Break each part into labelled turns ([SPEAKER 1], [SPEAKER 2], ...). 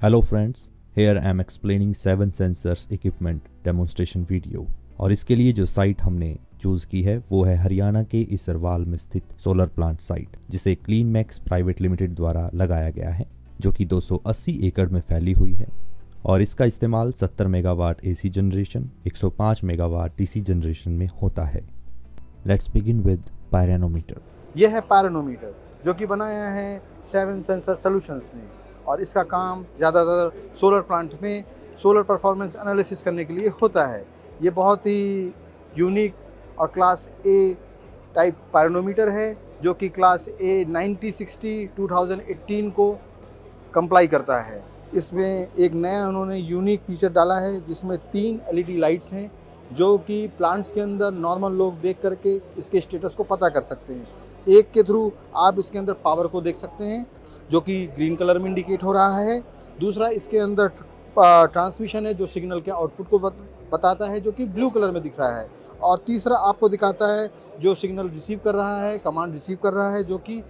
[SPEAKER 1] Hello friends, here I am explaining 7 sensors equipment demonstration video और इसके लिए जो साइट हमने चूज़ की है वो है हरियाणा के इसरवाल में स्थित सोलर प्लांट साइट, जिसे क्लीन मैक्स प्राइवेट लिमिटेड द्वारा लगाया गया है, जो कि 280 एकड़ में फैली हुई है और इसका इस्तेमाल 70 megawatt AC generation, 105 megawatt DC generation में होता है। Let's begin with pyranometer.
[SPEAKER 2] यह है पायरेनोमीटर जो कि बनाया है 7 सेंसर सॉल्यूशंस ने, और इसका काम ज़्यादातर सोलर प्लांट में सोलर परफॉर्मेंस एनालिसिस करने के लिए होता है। ये बहुत ही यूनिक और क्लास ए टाइप पायरेनोमीटर है जो कि क्लास ए 9060 2018 को कंप्लाई करता है। इसमें एक नया उन्होंने यूनिक फीचर डाला है जिसमें 3 एलईडी लाइट्स हैं जो कि प्लांट्स के अंदर नॉर्मल लोग देख करके इसके स्टेटस को पता कर सकते हैं। एक के थ्रू आप इसके अंदर पावर को देख सकते हैं जो कि ग्रीन कलर में इंडिकेट हो रहा है। दूसरा, इसके अंदर ट्रांसमिशन है जो सिग्नल के आउटपुट को बताता है जो कि ब्लू कलर में दिख रहा है। और तीसरा आपको दिखाता है जो सिग्नल रिसीव कर रहा है, कमांड रिसीव कर रहा है, जो कि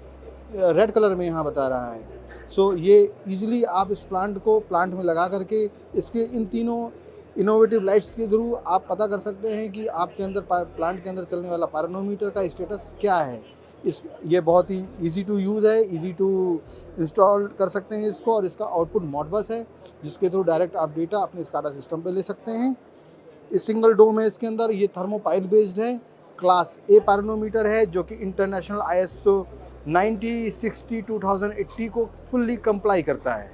[SPEAKER 2] रेड कलर में यहाँ बता रहा है। सो ये इजीली आप इस प्लांट में लगा करके इसके इन तीनों इनोवेटिव लाइट्स के थ्रू आप पता कर सकते हैं कि आपके अंदर प्लांट के अंदर चलने वाला पायरेनोमीटर का स्टेटस क्या है। ये बहुत ही इजी टू यूज़ है, इजी टू इंस्टॉल कर सकते हैं इसको, और इसका आउटपुट मॉडबस है जिसके थ्रू डायरेक्ट आप डेटा अपने स्काडा सिस्टम पे ले सकते हैं। इस सिंगल डोम है इसके अंदर, ये थर्मोपाइल बेस्ड है, क्लास ए पायरेनोमीटर है जो कि इंटरनेशनल ISO 9060 2080 को फुल्ली कंप्लाई करता है।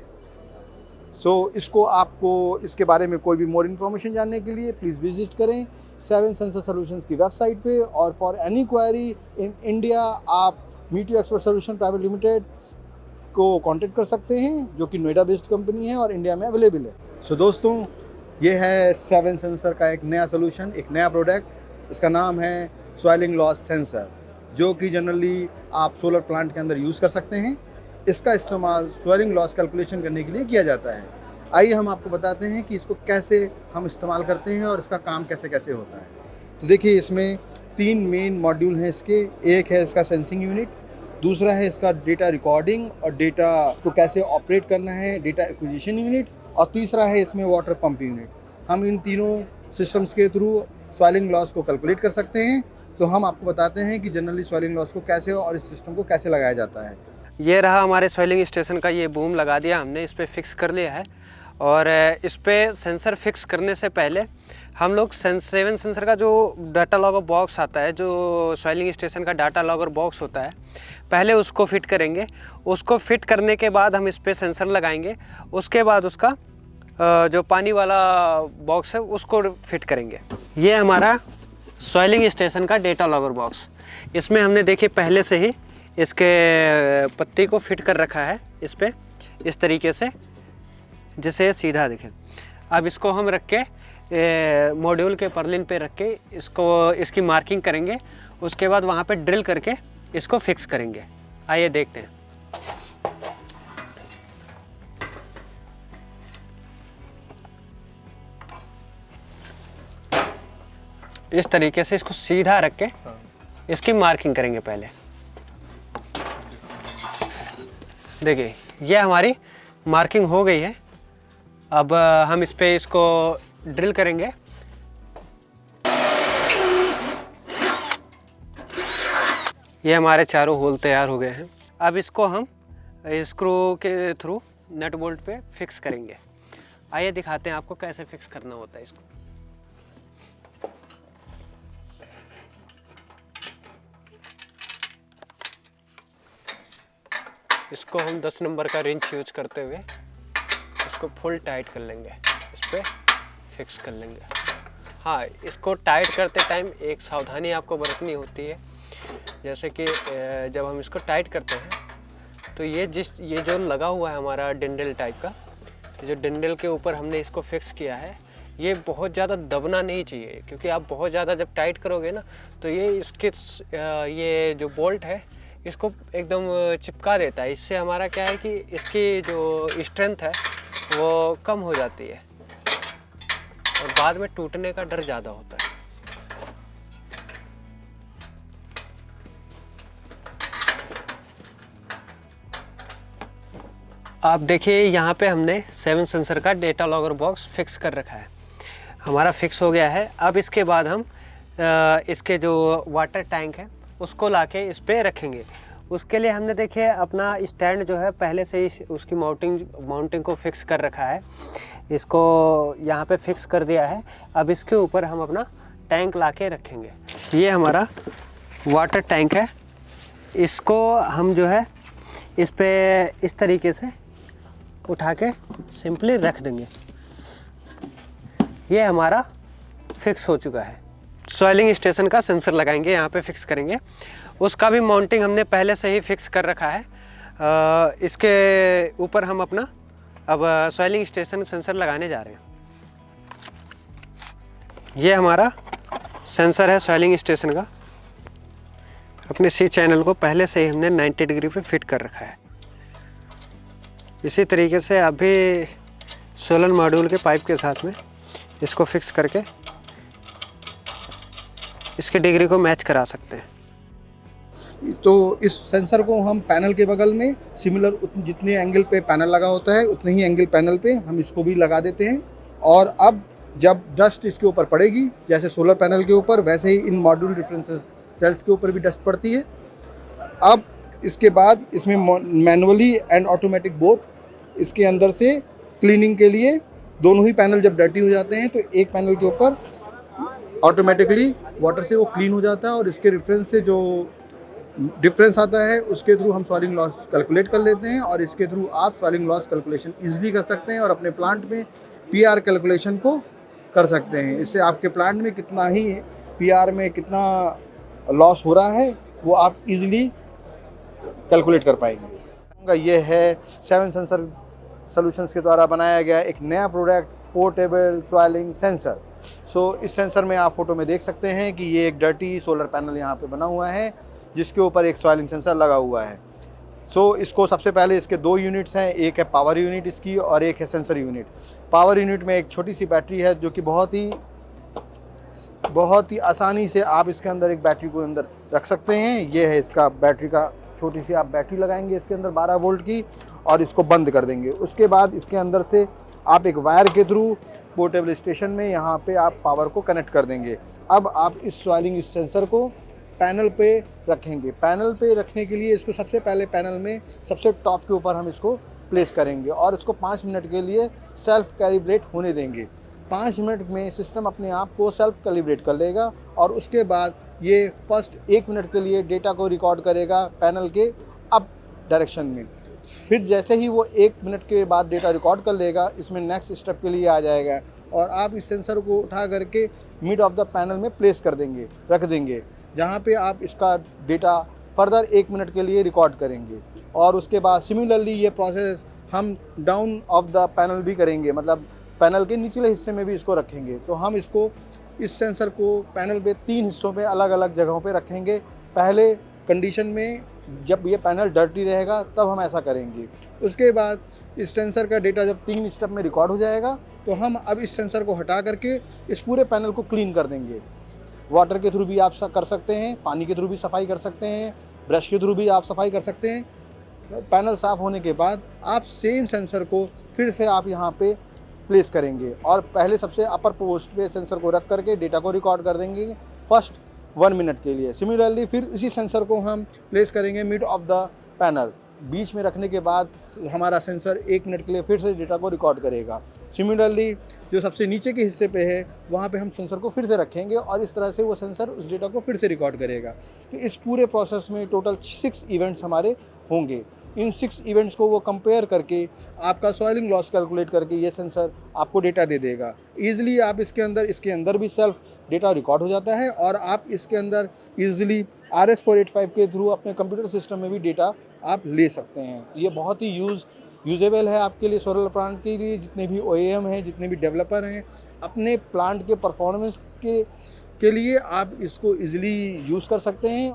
[SPEAKER 2] इसको आपको इसके बारे में कोई भी मोर इन्फॉर्मेशन जानने के लिए प्लीज़ विजिट करें 7 सेंसर सॉल्यूशंस की वेबसाइट पे, और for any query in India आप Meteo Expert Solution Private Limited को कांटेक्ट कर सकते हैं जो कि नोएडा बेस्ड कंपनी है और इंडिया में अवेलेबल है। दोस्तों, ये है 7 सेंसर का एक नया सोल्यूशन, एक नया प्रोडक्ट। इसका नाम है सॉइलिंग लॉस सेंसर, जो कि जनरली आप सोलर प्लांट के अंदर यूज़ कर सकते हैं। इसका इस्तेमाल सॉइलिंग लॉस कैलकुलेशन करने के लिए किया जाता है। आइए हम आपको बताते हैं कि इसको कैसे हम इस्तेमाल करते हैं और इसका काम कैसे कैसे होता है। तो देखिए, इसमें 3 मेन मॉड्यूल हैं इसके। एक है इसका सेंसिंग यूनिट, दूसरा है इसका डेटा रिकॉर्डिंग और डेटा को कैसे ऑपरेट करना है, डेटा एक्विजिशन यूनिट, और तीसरा है इसमें वाटर पंप यूनिट। हम इन तीनों सिस्टम्स के थ्रू सॉइलिंग लॉस को कैलकुलेट कर सकते हैं। तो हम आपको बताते हैं कि जनरली सॉइलिंग लॉस को कैसे और इस सिस्टम को कैसे लगाया जाता है।
[SPEAKER 3] ये रहा हमारे सॉइलिंग स्टेशन का, ये बूम लगा दिया हमने, इस पर फिक्स कर लिया है। और इस पर सेंसर फिक्स करने से पहले हम लोग 7 सेंसर का जो डाटा लॉगर बॉक्स आता है, जो सॉइलिंग स्टेशन का डाटा लॉगर बॉक्स होता है, पहले उसको फिट करेंगे। उसको फिट करने के बाद हम इस पर सेंसर लगाएंगे। उसके बाद उसका जो पानी वाला बॉक्स है उसको फिट करेंगे। ये हमारा सॉइलिंग स्टेशन का डेटा लॉगर बॉक्स, इसमें हमने देखिए पहले से ही इसके पत्ती को फिट कर रखा है इस पर, इस तरीके से जिसे सीधा दिखे। अब इसको हम रख के मॉड्यूल के पर्लिन पे रख के इसकी मार्किंग करेंगे। उसके बाद वहाँ पे ड्रिल करके इसको फिक्स करेंगे। आइए देखते हैं। इस तरीके से इसको सीधा रख के इसकी मार्किंग करेंगे पहले। देखिए, ये हमारी मार्किंग हो गई है। अब हम इस पे इसको ड्रिल करेंगे। ये हमारे चारों होल तैयार हो गए हैं। अब इसको हम स्क्रू के थ्रू नट बोल्ट पे फिक्स करेंगे। आइए दिखाते हैं आपको कैसे फिक्स करना होता है इसको। इसको हम 10 नंबर का रिंच यूज करते हुए इसको फुल टाइट कर लेंगे, इस पर फिक्स कर लेंगे। हाँ, इसको टाइट करते टाइम एक सावधानी आपको बरतनी होती है। जैसे कि जब हम इसको टाइट करते हैं तो ये जो लगा हुआ है हमारा डिंडल टाइप का, जो डिंडल के ऊपर हमने इसको फिक्स किया है, ये बहुत ज़्यादा दबना नहीं चाहिए, क्योंकि आप बहुत ज़्यादा जब टाइट करोगे ना तो ये जो बोल्ट है इसको एकदम चिपका देता है। इससे हमारा क्या है कि इसकी जो स्ट्रेंथ है वो कम हो जाती है और बाद में टूटने का डर ज़्यादा होता है। आप देखिए यहाँ पे हमने 7 सेंसर का डेटा लॉगर बॉक्स फिक्स कर रखा है, हमारा फिक्स हो गया है। अब इसके बाद हम इसके जो वाटर टैंक है उसको लाके इस पे रखेंगे। उसके लिए हमने देखिए अपना स्टैंड जो है पहले से ही उसकी माउंटिंग को फिक्स कर रखा है, इसको यहाँ पे फिक्स कर दिया है। अब इसके ऊपर हम अपना टैंक लाके रखेंगे। ये हमारा वाटर टैंक है, इसको हम जो है इस पे इस तरीके से उठा के सिंपली रख देंगे। ये हमारा फिक्स हो चुका है। सॉइलिंग स्टेशन का सेंसर लगाएंगे, यहाँ पे फिक्स करेंगे। उसका भी माउंटिंग हमने पहले से ही फिक्स कर रखा है। इसके ऊपर हम अपना अब सॉइलिंग स्टेशन सेंसर लगाने जा रहे हैं। ये हमारा सेंसर है सॉइलिंग स्टेशन का। अपने सी चैनल को पहले से ही हमने 90 डिग्री पे फिट कर रखा है। इसी तरीके से आप भी सोलर मॉड्यूल के पाइप के साथ में इसको फिक्स करके इसके डिग्री को मैच करा सकते हैं।
[SPEAKER 2] तो इस सेंसर को हम पैनल के बगल में सिमिलर जितने एंगल पे पैनल लगा होता है उतने ही एंगल पैनल पे हम इसको भी लगा देते हैं। और अब जब डस्ट इसके ऊपर पड़ेगी, जैसे सोलर पैनल के ऊपर वैसे ही इन मॉड्यूल डिफरेंस सेल्स के ऊपर भी डस्ट पड़ती है। अब इसके बाद इसमें मैनुअली एंड ऑटोमेटिक बोथ इसके अंदर से क्लीनिंग के लिए दोनों ही पैनल जब डर्टी हो जाते हैं तो एक पैनल के ऊपर ऑटोमेटिकली वाटर से वो क्लीन हो जाता है और इसके रेफरेंस से जो डिफरेंस आता है उसके थ्रू हम सॉइलिंग लॉस कैलकुलेट कर लेते हैं। और इसके थ्रू आप सॉइलिंग लॉस कैलकुलेशन इजीली कर सकते हैं और अपने प्लांट में पीआर कैलकुलेशन को कर सकते हैं। इससे आपके प्लांट में कितना ही पीआर में कितना लॉस हो रहा है वो आप इजीली कैलकुलेट कर पाएंगे। ये है 7 सेंसर सॉल्यूशंस के द्वारा बनाया गया एक नया प्रोडक्ट, पोर्टेबल सॉइलिंग सेंसर। इस सेंसर में आप फोटो में देख सकते हैं कि ये एक डर्टी सोलर पैनल यहाँ पे बना हुआ है जिसके ऊपर एक सॉइलिंग सेंसर लगा हुआ है। इसको सबसे पहले इसके 2 यूनिट्स हैं, एक है पावर यूनिट इसकी और एक है सेंसर यूनिट। पावर यूनिट में एक छोटी सी बैटरी है जो कि बहुत ही आसानी से आप इसके अंदर एक बैटरी को अंदर रख सकते हैं। ये है इसका बैटरी का, छोटी सी आप बैटरी लगाएंगे इसके अंदर 12 वोल्ट की और इसको बंद कर देंगे। उसके बाद इसके अंदर से आप एक वायर के थ्रू पोर्टेबल स्टेशन में यहाँ पे आप पावर को कनेक्ट कर देंगे। अब आप इस सॉइलिंग सेंसर को पैनल पे रखेंगे। पैनल पे रखने के लिए इसको सबसे पहले पैनल में सबसे टॉप के ऊपर हम इसको प्लेस करेंगे और इसको 5 मिनट के लिए सेल्फ कैलिब्रेट होने देंगे। 5 मिनट में सिस्टम अपने आप को सेल्फ कैलिब्रेट कर लेगा और उसके बाद ये फर्स्ट 1 मिनट के लिए डेटा को रिकॉर्ड करेगा पैनल के अप डायरेक्शन में। फिर जैसे ही वो 1 मिनट के बाद डेटा रिकॉर्ड कर लेगा, इसमें नेक्स्ट स्टेप के लिए आ जाएगा और आप इस सेंसर को उठा करके मिड ऑफ द पैनल में प्लेस कर देंगे, रख देंगे, जहाँ पे आप इसका डेटा फर्दर 1 मिनट के लिए रिकॉर्ड करेंगे। और उसके बाद सिमिलरली ये प्रोसेस हम डाउन ऑफ द पैनल भी करेंगे, मतलब पैनल के निचले हिस्से में भी इसको रखेंगे। तो हम इस सेंसर को पैनल पे 3 हिस्सों में अलग अलग जगहों पे रखेंगे। पहले कंडीशन में जब ये पैनल डर्टी रहेगा तब हम ऐसा करेंगे। उसके बाद इस सेंसर का डेटा जब 3 स्टेप में रिकॉर्ड हो जाएगा तो हम अब इस सेंसर को हटा करके इस पूरे पैनल को क्लीन कर देंगे। वाटर के थ्रू भी आप कर सकते हैं, पानी के थ्रू भी सफाई कर सकते हैं, ब्रश के थ्रू भी आप सफाई कर सकते हैं। पैनल साफ़ होने के बाद आप सेम सेंसर को फिर से आप यहाँ पे प्लेस करेंगे और पहले सबसे अपर पोस्ट पे सेंसर को रख करके डेटा को रिकॉर्ड कर देंगे फर्स्ट 1 मिनट के लिए। सिमिलरली फिर इसी सेंसर को हम प्लेस करेंगे मिड ऑफ द पैनल। बीच में रखने के बाद हमारा सेंसर 1 मिनट के लिए फिर से डेटा को रिकॉर्ड करेगा। सिमिलरली जो सबसे नीचे के हिस्से पे है वहाँ पे हम सेंसर को फिर से रखेंगे और इस तरह से वो सेंसर उस डेटा को फिर से रिकॉर्ड करेगा। तो इस पूरे प्रोसेस में टोटल 6 इवेंट्स हमारे होंगे। इन 6 इवेंट्स को वो कंपेयर करके आपका सॉइलिंग लॉस कैलकुलेट करके ये सेंसर आपको डेटा दे देगा। ईजिली आप इसके अंदर भी सेल्फ डेटा रिकॉर्ड हो जाता है और आप इसके अंदर ईजिली RS485 के थ्रू अपने कंप्यूटर सिस्टम में भी डेटा आप ले सकते हैं। ये बहुत ही यूजेबल है आपके लिए, सोलर प्लांट के लिए। जितने भी OEM हैं, जितने भी डेवलपर हैं, अपने प्लांट के परफॉर्मेंस के लिए आप इसको ईजिली यूज़ कर सकते हैं।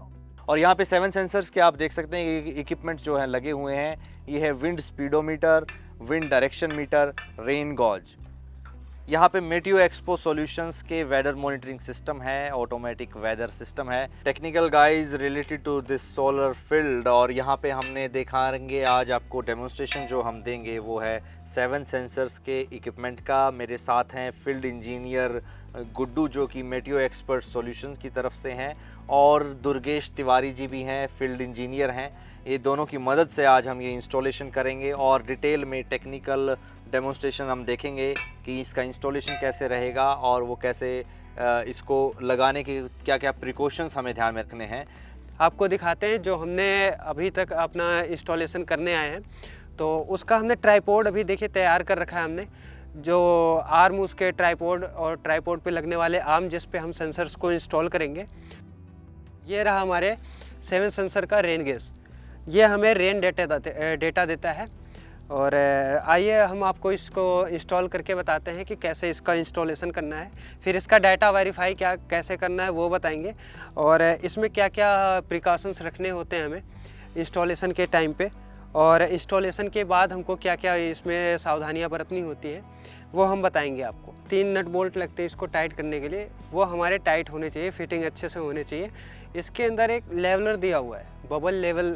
[SPEAKER 4] और यहाँ पे 7 सेंसर्स के आप देख सकते हैं कि इक्विपमेंट जो है लगे हुए हैं। ये है wind speedometer, wind direction meter, rain gauge. यहाँ पे मेटियो एक्सपो सॉल्यूशंस के वेदर मॉनिटरिंग सिस्टम है, ऑटोमेटिक वेदर सिस्टम है, technical guys related to this solar field. और यहाँ पे हमने दिखाएंगे आज आपको डेमोन्स्ट्रेशन जो हम देंगे वो है 7 सेंसर्स के इक्विपमेंट का। मेरे साथ हैं फील्ड इंजीनियर गुड्डू जो कि मेटियो एक्सपर्ट सॉल्यूशंस की तरफ से हैं, और दुर्गेश तिवारी जी भी हैं, फील्ड इंजीनियर हैं। ये दोनों की मदद से आज हम ये इंस्टॉलेशन करेंगे और डिटेल में टेक्निकल डेमोन्स्ट्रेशन हम देखेंगे कि इसका इंस्टॉलेशन कैसे रहेगा और वो कैसे इसको लगाने के क्या क्या प्रिकॉशंस हमें ध्यान में रखने हैं।
[SPEAKER 3] आपको दिखाते हैं जो हमने अभी तक अपना इंस्टॉलेशन करने आए हैं। तो उसका हमने ट्राइपॉड अभी देखिए तैयार कर रखा है हमने, जो आर्म उसके ट्राइपॉड और ट्राइपॉड पे लगने वाले आर्म जिस पे हम सेंसर्स को इंस्टॉल करेंगे। ये रहा हमारे 7 सेंसर का रेन गेज, ये हमें रेन डेटा देता है। और आइए हम आपको इसको इंस्टॉल करके बताते हैं कि कैसे इसका इंस्टॉलेशन करना है, फिर इसका डाटा वेरीफाई कैसे करना है वो बताएंगे, और इसमें क्या क्या प्रिकॉशंस रखने होते हैं हमें इंस्टॉलेशन के टाइम पे, और इंस्टॉलेशन के बाद हमको क्या क्या इसमें सावधानियां बरतनी होती है वो हम बताएंगे आपको। 3 नट बोल्ट लगते हैं इसको टाइट करने के लिए, वो हमारे टाइट होने चाहिए, फिटिंग अच्छे से होने चाहिए। इसके अंदर एक लेवलर दिया हुआ है, बबल लेवल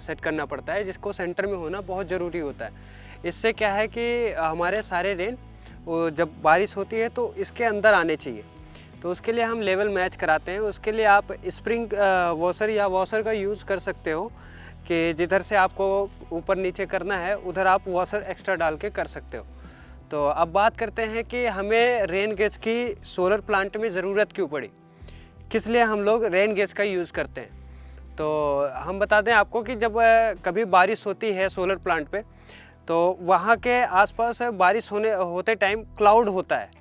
[SPEAKER 3] सेट करना पड़ता है जिसको सेंटर में होना बहुत ज़रूरी होता है। इससे क्या है कि हमारे सारे रेन जब बारिश होती है तो इसके अंदर आने चाहिए, तो उसके लिए हम लेवल मैच कराते हैं। उसके लिए आप स्प्रिंग वॉशर या वॉशर का यूज़ कर सकते हो कि जिधर से आपको ऊपर नीचे करना है उधर आप वॉशर एक्स्ट्रा डाल के कर सकते हो। तो अब बात करते हैं कि हमें रेन गेज की सोलर प्लांट में ज़रूरत क्यों पड़ी, किस लिए हम लोग रेन गेज का यूज़ करते हैं। तो हम बता दें आपको कि जब कभी बारिश होती है सोलर प्लांट पे, तो वहाँ के आसपास बारिश होते टाइम क्लाउड होता है।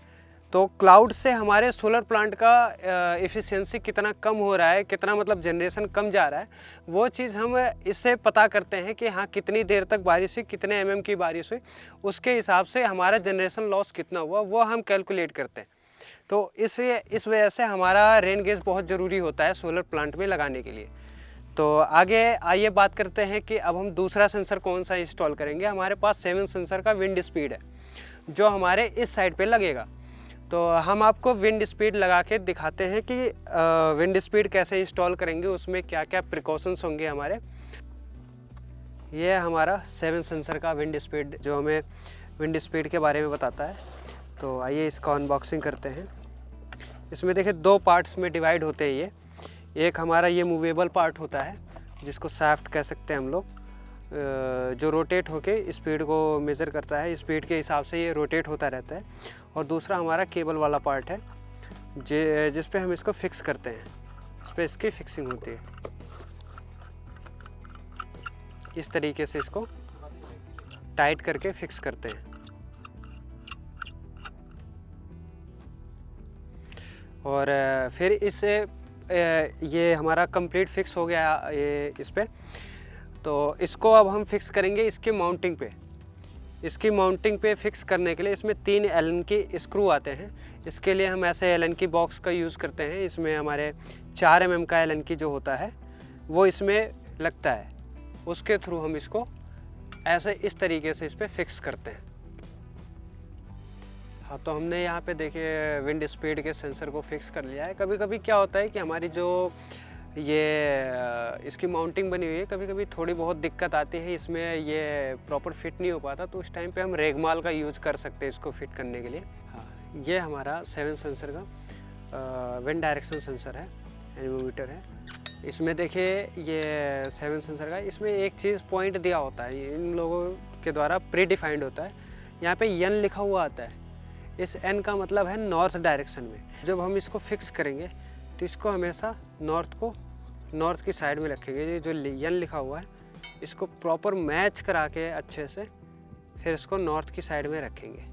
[SPEAKER 3] तो क्लाउड से हमारे सोलर प्लांट का एफिशिएंसी कितना कम हो रहा है, कितना मतलब जनरेशन कम जा रहा है, वो चीज़ हम इससे पता करते हैं कि हाँ कितनी देर तक बारिश हुई, कितने mm की बारिश हुई, उसके हिसाब से हमारा जनरेशन लॉस कितना हुआ वो हम कैलकुलेट करते हैं। तो इस वजह से हमारा रेन गेज बहुत ज़रूरी होता है सोलर प्लांट में लगाने के लिए। तो आगे आइए बात करते हैं कि अब हम दूसरा सेंसर कौन सा इंस्टॉल करेंगे। हमारे पास 7 सेंसर का विंड स्पीड है जो हमारे इस साइड पे लगेगा। तो हम आपको विंड स्पीड लगा के दिखाते हैं कि विंड स्पीड कैसे इंस्टॉल करेंगे, उसमें क्या क्या प्रिकॉशंस होंगे हमारे। ये हमारा 7 सेंसर का विंड स्पीड जो हमें विंड स्पीड के बारे में बताता है। तो आइए इसका अनबॉक्सिंग करते हैं। इसमें देखिए 2 पार्ट्स में डिवाइड होते हैं ये। एक हमारा ये मूवेबल पार्ट होता है जिसको शाफ्ट कह सकते हैं हम लोग, जो रोटेट होके स्पीड को मेज़र करता है, स्पीड के हिसाब से ये रोटेट होता रहता है। और दूसरा हमारा केबल वाला पार्ट है जिस पे हम इसको फिक्स करते हैं, इस पर इसकी फिक्सिंग होती है। इस तरीके से इसको टाइट करके फिक्स करते हैं। और फिर इससे ये हमारा कंप्लीट फिक्स हो गया ये इस पे। तो इसको अब हम फिक्स करेंगे इसके माउंटिंग पे। इसकी माउंटिंग पे फिक्स करने के लिए इसमें 3 एलन की स्क्रू आते हैं। इसके लिए हम ऐसे एलन की बॉक्स का यूज़ करते हैं। इसमें हमारे 4 mm का एलन की जो होता है वो इसमें लगता है, उसके थ्रू हम इसको ऐसे इस तरीके से इस पर फिक्स करते हैं। हाँ, तो हमने यहाँ पे देखिए विंड स्पीड के सेंसर को फिक्स कर लिया है। कभी कभी क्या होता है कि हमारी जो ये इसकी माउंटिंग बनी हुई है, कभी कभी थोड़ी बहुत दिक्कत आती है, इसमें ये प्रॉपर फिट नहीं हो पाता, तो उस टाइम पे हम रेगमाल का यूज़ कर सकते हैं इसको फिट करने के लिए। हाँ, ये हमारा 7 सेंसर का विंड डायरेक्शन सेंसर है, एनीमोमीटर है। इसमें देखिए ये 7 सेंसर का, इसमें एक चीज़ पॉइंट दिया होता है, इन लोगों के द्वारा प्री डिफाइंड होता है। यहाँ पे एन लिखा हुआ आता है, इस एन का मतलब है नॉर्थ डायरेक्शन में। जब हम इसको फिक्स करेंगे तो इसको हमेशा नॉर्थ की साइड में रखेंगे। ये जो एन लिखा हुआ है इसको प्रॉपर मैच करा के अच्छे से फिर इसको नॉर्थ की साइड में रखेंगे।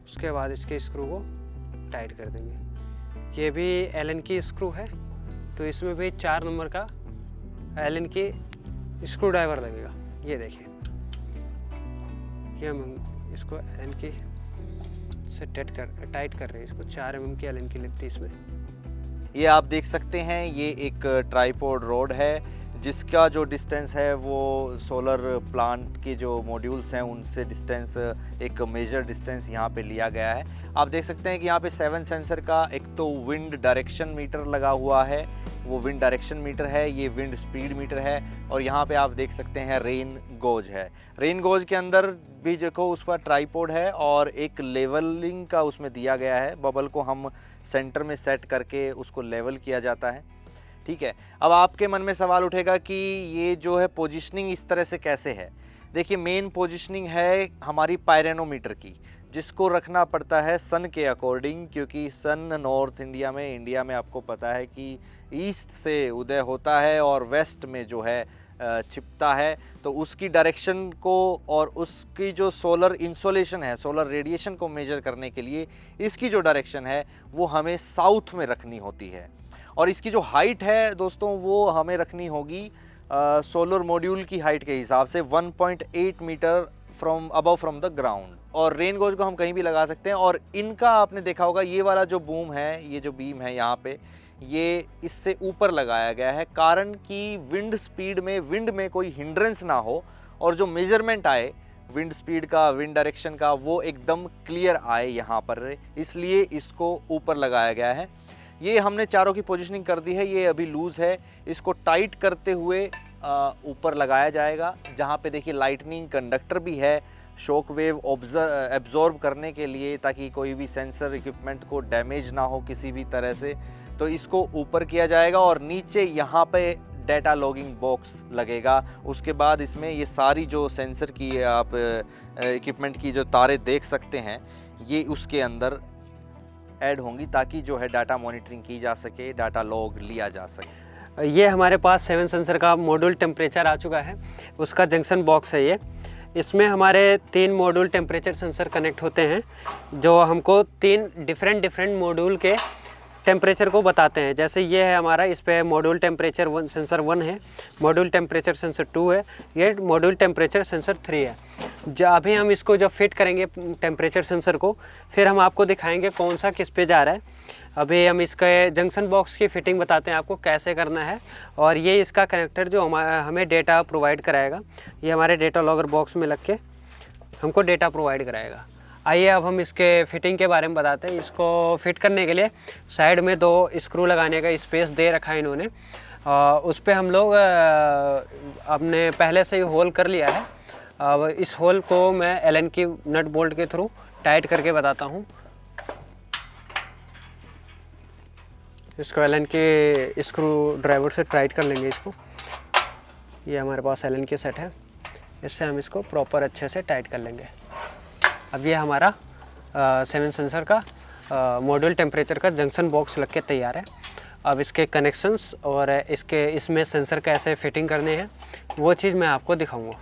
[SPEAKER 3] उसके बाद इसके स्क्रू को टाइट कर देंगे। ये भी एलन की स्क्रू है, तो इसमें भी 4 नंबर का एलन की स्क्रू ड्राइवर लगेगा। ये देखिए, ये हम इसको एलन की से टाइट कर रहे हैं। इसको 4 mm की एलन की लगती है इसमें।
[SPEAKER 4] ये आप देख सकते हैं, ये एक ट्राइपॉड रोड है जिसका जो डिस्टेंस है वो सोलर प्लांट के जो मॉड्यूल्स हैं उनसे डिस्टेंस, एक मेजर डिस्टेंस यहाँ पे लिया गया है। आप देख सकते हैं कि यहाँ पे 7 सेंसर का एक तो विंड डायरेक्शन मीटर लगा हुआ है, वो विंड डायरेक्शन मीटर है, ये विंड स्पीड मीटर है, और यहाँ पे आप देख सकते हैं रेन गोज है। रेन गोज के अंदर भी देखो उस पर ट्राईपोड है और एक लेवलिंग का उसमें दिया गया है। बबल को हम सेंटर में सेट करके उसको लेवल किया जाता है। ठीक है, अब आपके मन में सवाल उठेगा कि ये जो है पोजीशनिंग इस तरह से कैसे है। देखिए, मेन पोजीशनिंग है हमारी पायरेनोमीटर की, जिसको रखना पड़ता है सन के अकॉर्डिंग, क्योंकि सन नॉर्थ इंडिया में आपको पता है कि ईस्ट से उदय होता है और वेस्ट में जो है छिपता है। तो उसकी डायरेक्शन को और उसकी जो सोलर इंसोलेशन है, सोलर रेडिएशन को मेजर करने के लिए इसकी जो डायरेक्शन है वो हमें साउथ में रखनी होती है। और इसकी जो हाइट है दोस्तों वो हमें रखनी होगी सोलर मॉड्यूल की हाइट के हिसाब से 1.8 meter above from the ground. और रेन गोज को हम कहीं भी लगा सकते हैं। और इनका आपने देखा होगा ये वाला जो बूम है, ये जो बीम है यहाँ पे, ये इससे ऊपर लगाया गया है, कारण कि विंड स्पीड में, विंड में कोई हिंड्रेंस ना हो और जो मेजरमेंट आए विंड स्पीड का, विंड डायरेक्शन का, वो एकदम क्लियर आए यहाँ पर, इसलिए इसको ऊपर लगाया गया है। ये हमने चारों की पोजीशनिंग कर दी है, ये अभी लूज़ है, इसको टाइट करते हुए ऊपर लगाया जाएगा, जहाँ पे देखिए लाइटनिंग कंडक्टर भी है शॉक वेव एब्जॉर्ब करने के लिए, ताकि कोई भी सेंसर इक्विपमेंट को डैमेज ना हो किसी भी तरह से। तो इसको ऊपर किया जाएगा और नीचे यहाँ पे डेटा लॉगिंग बॉक्स लगेगा। उसके बाद इसमें ये सारी जो सेंसर की आप इक्विपमेंट की जो तारें देख सकते हैं, ये उसके अंदर ऐड होंगी, ताकि जो है डाटा मॉनिटरिंग की जा सके, डाटा लॉग लिया जा सके।
[SPEAKER 3] ये हमारे पास 7 सेंसर का मॉड्यूल टेम्परेचर आ चुका है, उसका जंक्शन बॉक्स है ये। इसमें हमारे 3 मॉड्यूल टेम्परेचर सेंसर कनेक्ट होते हैं, जो हमको 3 डिफरेंट मॉड्यूल के टेम्परेचर को बताते हैं। जैसे ये है हमारा, इस पे मॉड्यूल टेम्परेचर सेंसर 1 है, मॉड्यूल टेम्परेचर सेंसर 2 है, ये मॉड्यूल टेम्परेचर सेंसर 3 है। अभी हम इसको जब फिट करेंगे टेम्परेचर सेंसर को, फिर हम आपको दिखाएंगे कौन सा किस पे जा रहा है। अभी हम इसके जंक्शन बॉक्स की फिटिंग बताते हैं आपको कैसे करना है। और ये इसका कनेक्टर जो हमें डेटा प्रोवाइड कराएगा, ये हमारे डेटा लॉगर बॉक्स में लग के हमको डेटा प्रोवाइड कराएगा। आइए अब हम इसके फिटिंग के बारे में बताते हैं। इसको फिट करने के लिए साइड में 2 स्क्रू लगाने का स्पेस दे रखा है इन्होंने। उस पर हम लोग अपने पहले से ही होल कर लिया है। अब इस होल को मैं एलन की नट बोल्ट के थ्रू टाइट करके बताता हूँ। इसको एलन के स्क्रू ड्राइवर से टाइट कर लेंगे इसको। ये हमारे पास एलन की सेट है, इससे हम इसको प्रॉपर अच्छे से टाइट कर लेंगे। अब ये हमारा 7 सेंसर का मॉड्यूल टेम्परेचर का जंक्शन बॉक्स लग के तैयार है। अब इसके कनेक्शंस और इसमें सेंसर कैसे फिटिंग करने हैं वो चीज़ मैं आपको दिखाऊंगा।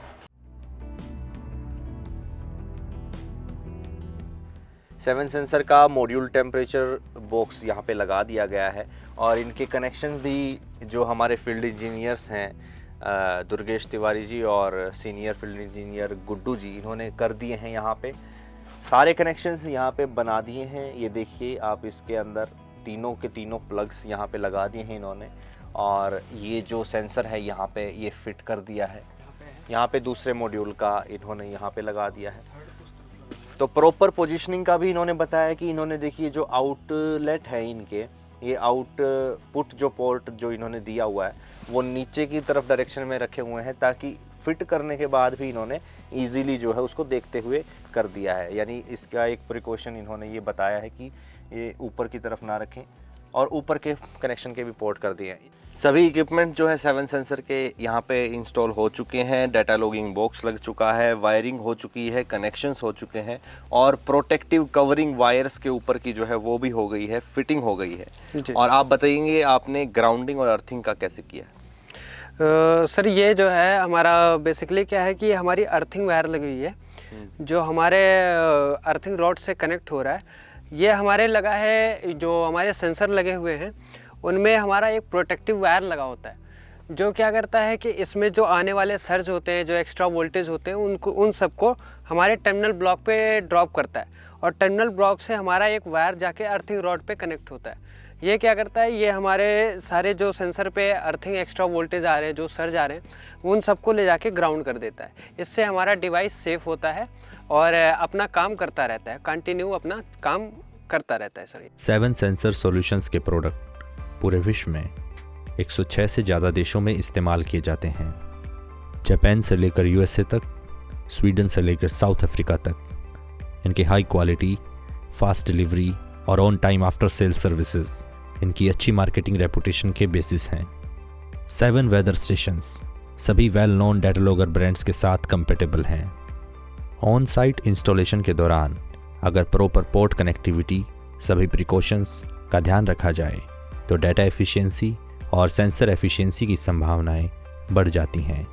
[SPEAKER 4] 7 सेंसर का मॉड्यूल टेम्परेचर बॉक्स यहाँ पे लगा दिया गया है और इनके कनेक्शन भी जो हमारे फील्ड इंजीनियर्स हैं दुर्गेश तिवारी जी और सीनियर फील्ड इंजीनियर गुड्डू जी, इन्होंने कर दिए हैं। यहाँ पे सारे कनेक्शंस यहाँ पे बना दिए हैं। ये देखिए आप, इसके अंदर तीनों के तीनों प्लग्स यहाँ पे लगा दिए हैं इन्होंने। और ये जो सेंसर है यहाँ पे ये फिट कर दिया है। यहाँ पे दूसरे मॉड्यूल का इन्होंने यहाँ पे लगा दिया है। तो प्रॉपर पोजीशनिंग का भी इन्होंने बताया कि इन्होंने देखिए जो आउटलेट है इनके, ये आउटपुट जो पोर्ट जो इन्होंने दिया हुआ है वो नीचे की तरफ डायरेक्शन में रखे हुए हैं, ताकि फिट करने के बाद भी इन्होंने इजीली जो है उसको देखते हुए कर दिया है। यानी इसका एक प्रिकॉशन इन्होंने ये बताया है कि ये ऊपर की तरफ ना रखें और ऊपर के कनेक्शन के भी पोर्ट कर दिए हैं। सभी इक्विपमेंट जो है 7 सेंसर के यहाँ पे इंस्टॉल हो चुके हैं। डाटा लॉगिंग बॉक्स लग चुका है, वायरिंग हो चुकी है, कनेक्शंस हो चुके हैं और प्रोटेक्टिव कवरिंग वायर्स के ऊपर की जो है वो भी हो गई है, फिटिंग हो गई है। और आप बताइए आपने ग्राउंडिंग और अर्थिंग का कैसे किया?
[SPEAKER 3] सर ये जो है हमारा बेसिकली क्या है कि हमारी अर्थिंग वायर लगी हुई है, जो हमारे अर्थिंग रॉड से कनेक्ट हो रहा है। ये हमारे लगा है, जो हमारे सेंसर लगे हुए हैं उनमें हमारा एक प्रोटेक्टिव वायर लगा होता है, जो क्या करता है कि इसमें जो आने वाले सर्ज होते हैं, जो एक्स्ट्रा वोल्टेज होते हैं, उन सबको हमारे टर्मिनल ब्लॉक पे ड्रॉप करता है और टर्मिनल ब्लॉक से हमारा एक वायर जाके अर्थिंग रॉड पे कनेक्ट होता है। ये क्या करता है, ये हमारे सारे जो सेंसर पे अर्थिंग एक्स्ट्रा वोल्टेज आ रहे हैं, जो सर्ज आ रहे हैं, उन सबको ले जाके ग्राउंड कर देता है। इससे हमारा डिवाइस सेफ होता है और अपना काम करता रहता है, कंटिन्यू अपना काम करता रहता है सर।
[SPEAKER 1] 7 सेंसर सॉल्यूशंस के प्रोडक्ट पूरे विश्व में 106 से ज़्यादा देशों में इस्तेमाल किए जाते हैं। जापान से लेकर यूएसए तक, स्वीडन से लेकर साउथ अफ्रीका तक। इनकी हाई क्वालिटी, फास्ट डिलीवरी और on time after sale services इनकी अच्छी मार्केटिंग रेपुटेशन के बेसिस हैं। 7 वेदर स्टेशंस सभी वेल नोन डेटालॉगर ब्रांड्स के साथ कंपेटेबल हैं। ऑन साइट इंस्टॉलेशन के दौरान अगर प्रॉपर पोर्ट कनेक्टिविटी, सभी प्रिकॉशंस का ध्यान रखा जाए तो डाटा एफिशिएंसी और सेंसर एफिशिएंसी की संभावनाएं बढ़ जाती हैं।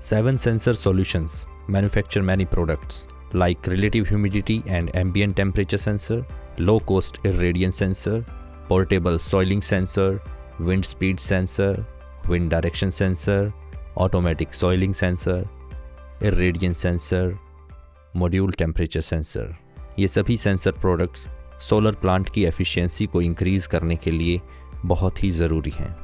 [SPEAKER 1] 7 sensor solutions manufacture many products like relative humidity and ambient temperature sensor, low cost irradiance sensor, portable soiling sensor, wind speed sensor, wind direction sensor, automatic soiling sensor, irradiance sensor, module temperature sensor। ये सभी sensor products solar plant की efficiency को increase करने के लिए बहुत ही ज़रूरी हैं।